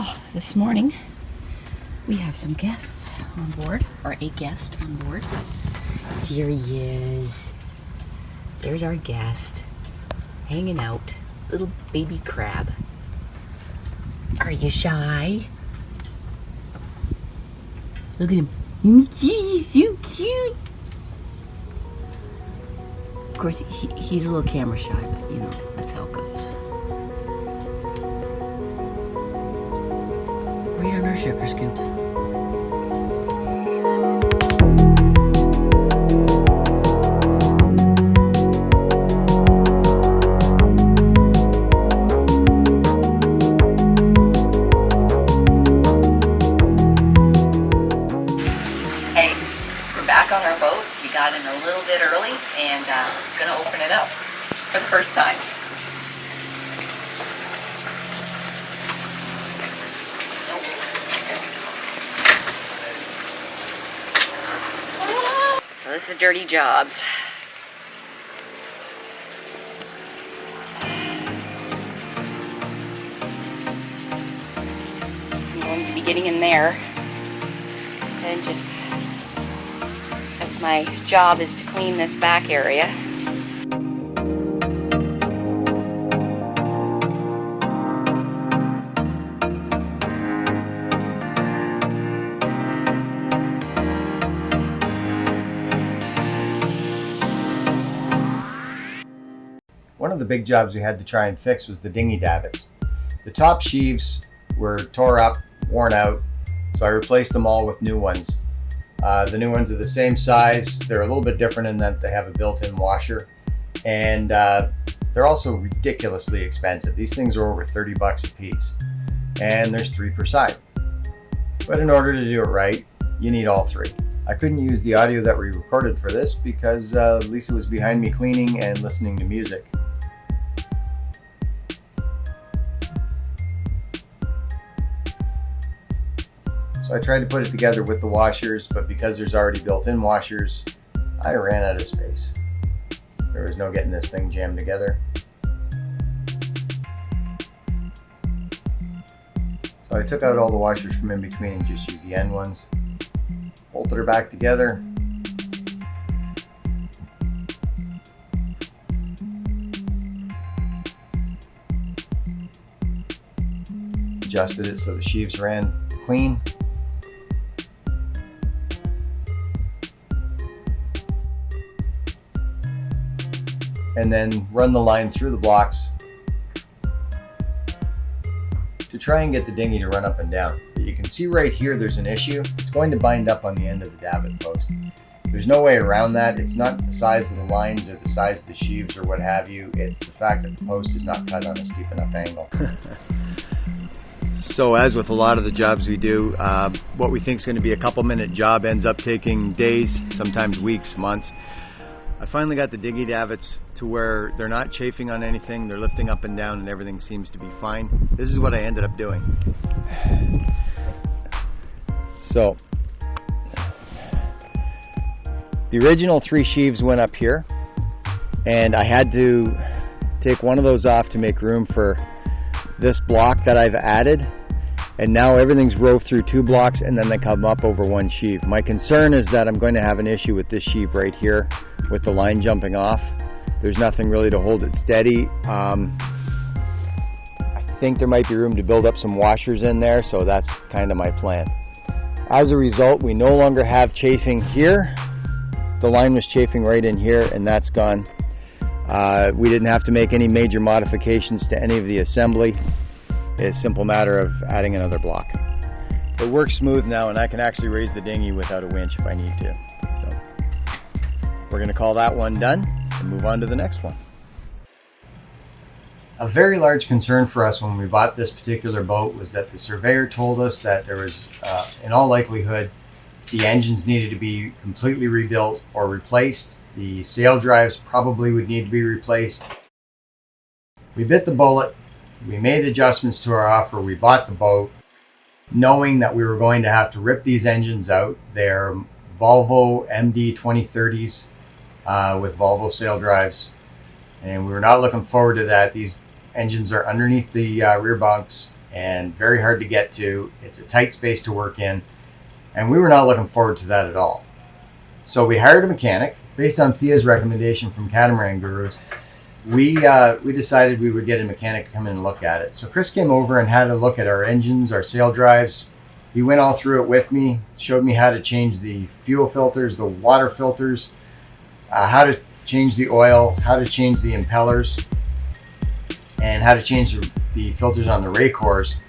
Well, this morning we have some guests on board, or a guest on board. Here he is. There's our guest, hanging out, little baby crab. Are you shy? Look at him. He's so cute. Of course, he's a little camera shy, but you know, that's how it goes. Right on our sugar scoop. Hey, we're back on our boat. We got in a little bit early and gonna open it up for the first time. So this is Dirty Jobs. I'm going to be getting in there and just, that's my job, is to clean this back area. One of the big jobs we had to try and fix was the dinghy davits. The top sheaves were tore up, worn out, so I replaced them all with new ones. The new ones are the same size. They're a little bit different in that they have a built-in washer, and they're also ridiculously expensive. These things are over 30 bucks a piece, and there's 3 per side. But in order to do it right, you need all 3. I couldn't use the audio that we recorded for this because Lisa was behind me cleaning and listening to music. So I tried to put it together with the washers, but because there's already built-in washers, I ran out of space. There was no getting this thing jammed together. So I took out all the washers from in between and just used the end ones. Bolted her back together. Adjusted it so the sheaves ran clean. And then run the line through the blocks to try and get the dinghy to run up and down. But you can see right here there's an issue. It's going to bind up on the end of the davit post. There's no way around that. It's not the size of the lines or the size of the sheaves or what have you. It's the fact that the post is not cut on a steep enough angle. So as with a lot of the jobs we do, what we think is going to be a couple-minute job ends up taking days, sometimes weeks, months. I finally got the dinghy davits to where they're not chafing on anything, they're lifting up and down and everything seems to be fine. This is what I ended up doing. So, the original 3 sheaves went up here, and I had to take one of those off to make room for this block that I've added. And now everything's rove through 2 blocks and then they come up over 1 sheave. My concern is that I'm going to have an issue with this sheave right here with the line jumping off. There's nothing really to hold it steady. I think there might be room to build up some washers in there, so that's kind of my plan. As a result, we no longer have chafing here. The line was chafing right in here and that's gone. We didn't have to make any major modifications to any of the assembly. It's a simple matter of adding another block. It works smooth now and I can actually raise the dinghy without a winch if I need to. So we're going to call that one done and move on to the next one. A very large concern for us when we bought this particular boat was that the surveyor told us that there was, in all likelihood, the engines needed to be completely rebuilt or replaced. The sail drives probably would need to be replaced. We bit the bullet. We made adjustments to our offer. We bought the boat knowing that we were going to have to rip these engines out. They're Volvo MD 2030s with Volvo sail drives, and we were not looking forward to that. These engines are underneath the rear bunks. and very hard to get to. It's a tight space to work in, and we were not looking forward to that at all. So we hired a mechanic based on Thea's recommendation from Catamaran Gurus. We decided we would get a mechanic to come in and look at it. So Chris came over and had a look at our engines, our sail drives. He went all through it with me, showed me how to change the fuel filters, the water filters, how to change the oil, how to change the impellers, and how to change the filters on the ray cores.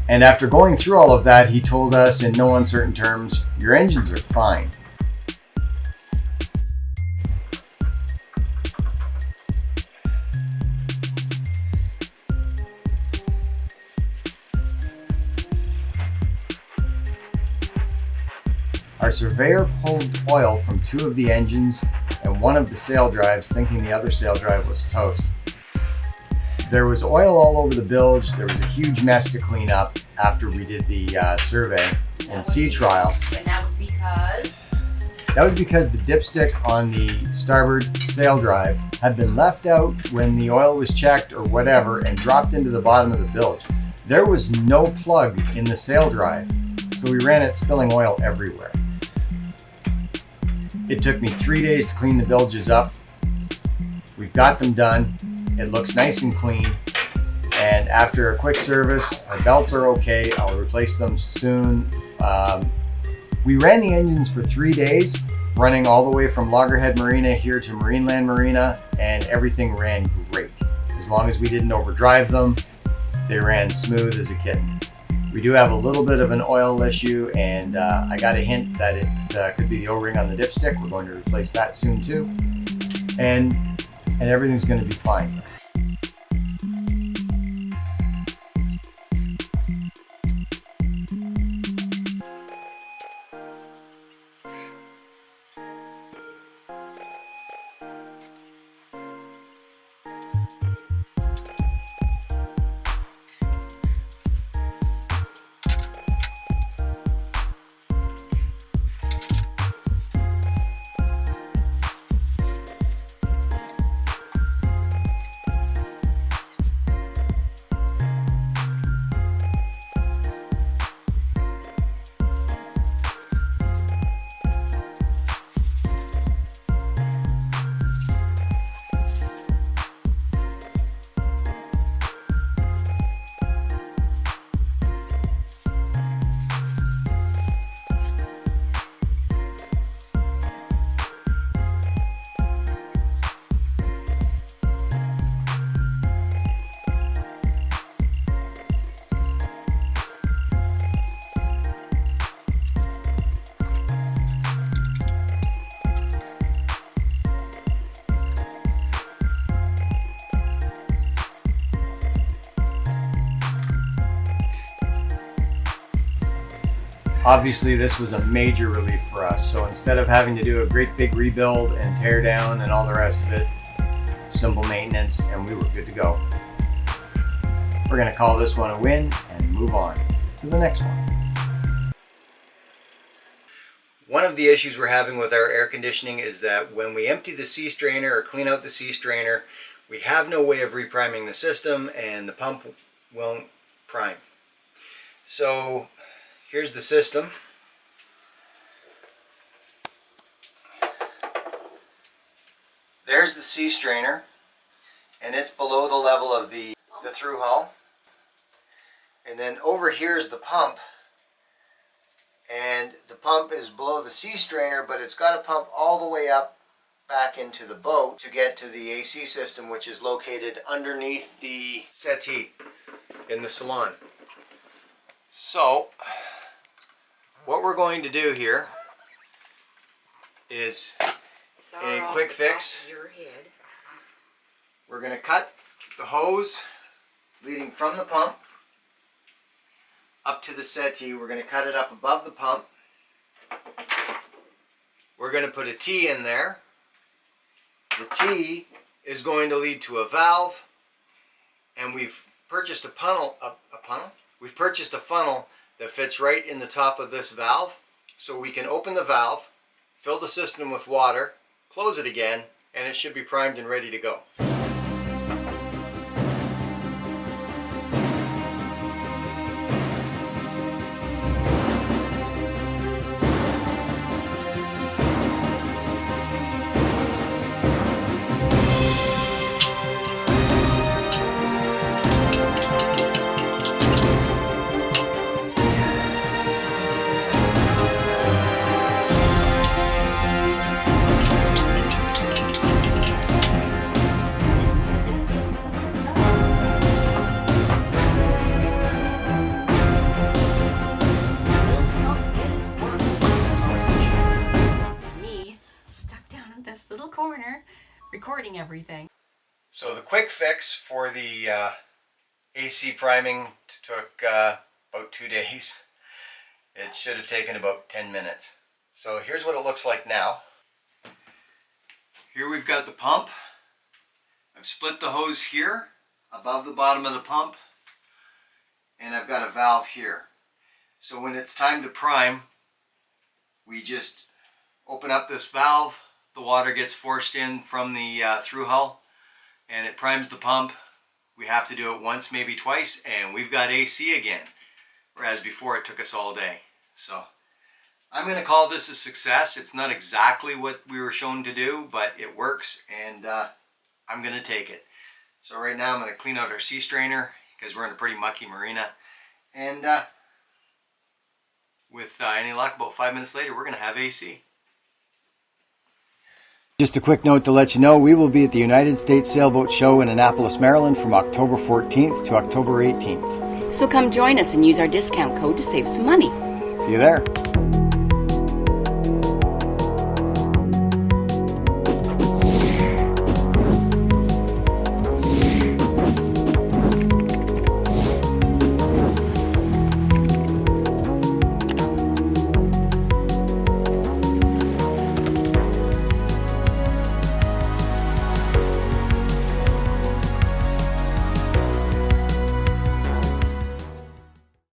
And after going through all of that, he told us in no uncertain terms, your engines are fine. Our surveyor pulled oil from 2 of the engines and 1 of the sail drives, thinking the other sail drive was toast. There was oil all over the bilge. There was a huge mess to clean up after we did the survey and sea trial. And that was because? That was because the dipstick on the starboard sail drive had been left out when the oil was checked or whatever and dropped into the bottom of the bilge. There was no plug in the sail drive, so we ran it spilling oil everywhere. It took me 3 days to clean the bilges up. We've got them done. It looks nice and clean. And after a quick service, our belts are okay. I'll replace them soon. We ran the engines for 3 days, running all the way from Loggerhead Marina here to Marineland Marina, and everything ran great. As long as we didn't overdrive them, they ran smooth as a kitten. We do have a little bit of an oil issue, and I got a hint that it could be the O-ring on the dipstick. We're going to replace that soon too, and everything's going to be fine. Obviously, this was a major relief for us. So instead of having to do a great big rebuild and tear down and all the rest of it, simple maintenance, and we were good to go. We're going to call this one a win and move on to the next one. One of the issues we're having with our air conditioning is that when we empty the sea strainer or clean out the sea strainer, we have no way of repriming the system and the pump won't prime. So here's the system. There's the sea strainer, and it's below the level of the through hull. And then over here is the pump, and the pump is below the sea strainer, but it's got to pump all the way up back into the boat to get to the AC system, which is located underneath the settee in the salon. So what we're going to do here is a quick fix. We're going to cut the hose leading from the pump up to the settee. We're going to cut it up above the pump. We're going to put a T in there. The T is going to lead to a valve, and we've purchased a funnel. We've purchased a funnel that fits right in the top of this valve, so we can open the valve, fill the system with water, close it again, and it should be primed and ready to go. recording everything. So the quick fix for the AC priming took about 2 days. It should have taken about 10 minutes. So here's what it looks like now. Here we've got the pump. I've split the hose here above the bottom of the pump, and I've got a valve here. So when it's time to prime, we just open up this valve, the water gets forced in from the through hull, and it primes the pump. We have to do it once, maybe twice, and we've got AC again, whereas before it took us all day. So I'm going to call this a success. It's not exactly what we were shown to do, but it works, and I'm going to take it. So right now I'm going to clean out our sea strainer because we're in a pretty mucky marina, and with any luck, about 5 minutes later, we're going to have AC. Just a quick note to let you know, we will be at the United States Sailboat Show in Annapolis, Maryland from October 14th to October 18th. So come join us and use our discount code to save some money. See you there.